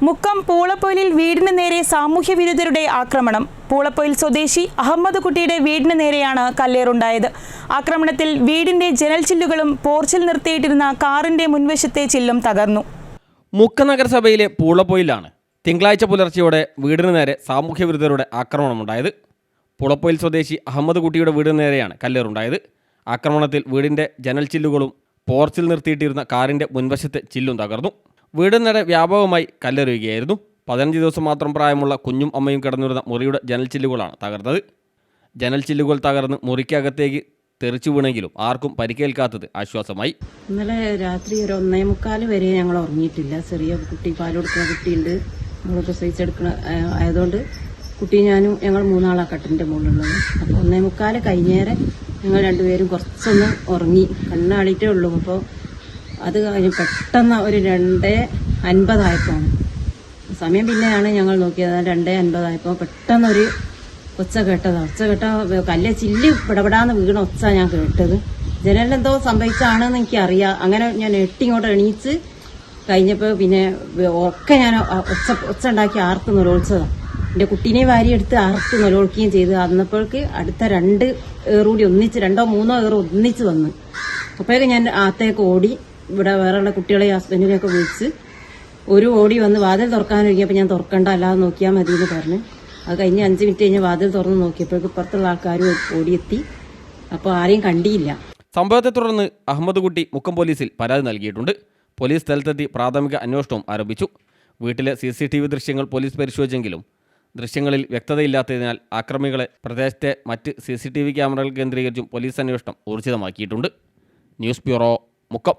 മുക്കം പൂളപ്പൊയിലിൽ വീടിന് നേരെ സാമൂഹ്യവിരുദ്ധരുടെ ആക്രമണം. പൂളപ്പൊയിൽ സ്വദേശി അഹമ്മദ് കുട്ടിയുടെ വീടിന് നേരെയാണ് കല്ലേറുണ്ടായത്. ആക്രമണത്തിൽ വീടിന്റെ ജനൽ ചില്ലുകളും പോർച്ചിൽ നിർത്തിയിട്ടിരുന്ന കാറിന്റെ മുൻവശത്തെ ചില്ലും തകർന്നു. മുക്കം നഗരസഭയിലെ പൂളപ്പൊയിലാണ് തിങ്കളാഴ്ച പുലർച്ചെയോടെ വീടിന് നേരെ സാമൂഹ്യവിരുദ്ധരുടെ ആക്രമണമുണ്ടായത്. പൂളപ്പൊയിൽ സ്വദേശി അഹമ്മദ് കുട്ടിയുടെ വീടിന് നേരെയാണ് കല്ലേറുണ്ടായത്. ആക്രമണത്തിൽ വീടിന്റെ ജനൽ ചില്ലുകളും പോർച്ചിൽ നിർത്തിയിട്ടിരുന്ന കാറിന്റെ മുൻവശത്തെ ചില്ലും തകർന്നു. വീടിന് നേരെ വ്യാപകമായി കല്ലെറിയുകയായിരുന്നു. 15 ദിവസം മാത്രം പ്രായമുള്ള കുഞ്ഞും അമ്മയും കിടന്നിരുന്ന മുറിയുടെ ജനൽ ചില്ലുകളാണ് തകർന്നത്. ജനൽ ചില്ലുകൾ തകർന്ന് മുറിക്കകത്തേക്ക് തെറിച്ചു വീണെങ്കിലും ആർക്കും പരിക്കേൽക്കാത്തത് ആശ്വാസമായി. ഇന്നലെ രാത്രി ഒരു 1:45 വരെ ഞങ്ങൾ ഉറങ്ങിയിട്ടില്ല. ചെറിയ കുട്ടി, പാൽ കൊടുക്കുന്ന കുട്ടിയുണ്ട്, നമ്മൾ പ്രസവിച്ചെടുക്കണ ആയതുകൊണ്ട് കുട്ടി ഞാനും ഞങ്ങൾ 3 ആളാണ് കട്ടിലിൻ്റെ മുകളിലുള്ളത്. അപ്പോൾ 1:45 കഴിഞ്ഞേരെ ഞങ്ങൾ രണ്ടുപേരും കുറച്ചൊന്ന് ഉറങ്ങി, കണ്ണാളിയിട്ടേ ഉള്ളൂ. അപ്പോൾ അത് കഴിഞ്ഞ് പെട്ടെന്ന് ഒരു 2:50 ആയപ്പോൾ സമയം പിന്നെയാണ് ഞങ്ങൾ നോക്കിയത്. 2:50 ആയപ്പോൾ പെട്ടെന്നൊരു ഒച്ച കേട്ടതാണ്. ഒച്ച കേട്ട കല്ല് ചില്ല് പിടപെടാന്ന് വീണ ഒച്ച ഞാൻ കേട്ടത്. ജനലിലെന്തോ സംഭവിച്ചാണെന്ന് എനിക്കറിയാം. അങ്ങനെ ഞാൻ ഇങ്ങോട്ട് എണീച്ച് കഴിഞ്ഞപ്പോൾ പിന്നെ ഒക്കെ ഞാൻ ഒച്ച ഉണ്ടാക്കി ആർത്ത് നിലവിളിച്ചതാണ്. എൻ്റെ കുട്ടീനെ വാരിയെടുത്ത് ആർത്ത് നിലവിളിക്കുകയും ചെയ്ത്. അന്നപ്പോഴേക്ക് അടുത്ത 2 ഏറുകൂടി ഒന്നിച്ച് 2 or 3 ഏറ് ഒന്നിച്ച് വന്ന് അപ്പോഴേക്ക് ഞാൻ അകത്തേക്ക് ഓടി. ഇവിടെ വേറെയുള്ള കുട്ടികളെ ഹസ്ബൻഡിനെയൊക്കെ വിളിച്ച് ഒരു ഓടി വന്ന് വാതിൽ തുറക്കാനൊരുങ്ങിയപ്പോൾ ഞാൻ തുറക്കണ്ട, അല്ലാതെ നോക്കിയാൽ മതി എന്ന് പറഞ്ഞ് അത് കഴിഞ്ഞ് 5 മിനിറ്റ് കഴിഞ്ഞ് വാതിൽ തുറന്ന് നോക്കിയപ്പോഴേക്ക് ഇപ്പുറത്തുള്ള ആൾക്കാരും ഓടിയെത്തി. അപ്പോൾ ആരെയും കണ്ടിയില്ല. സംഭവത്തെ തുടർന്ന് അഹമ്മദ് കുട്ടി മുക്കം പോലീസിൽ പരാതി നൽകിയിട്ടുണ്ട്. പോലീസ് സ്ഥലത്തെത്തി പ്രാഥമിക അന്വേഷണവും ആരംഭിച്ചു. വീട്ടിലെ CCTV ദൃശ്യങ്ങൾ പോലീസ് പരിശോധിച്ചെങ്കിലും ദൃശ്യങ്ങളിൽ വ്യക്തതയില്ലാത്തതിനാൽ ആക്രമികളെ പ്രദേശത്തെ മറ്റ് CCTV ക്യാമറകൾ കേന്ദ്രീകരിച്ചും പോലീസ് അന്വേഷണം ഊർജിതമാക്കിയിട്ടുണ്ട്. News bureau, Mukkam.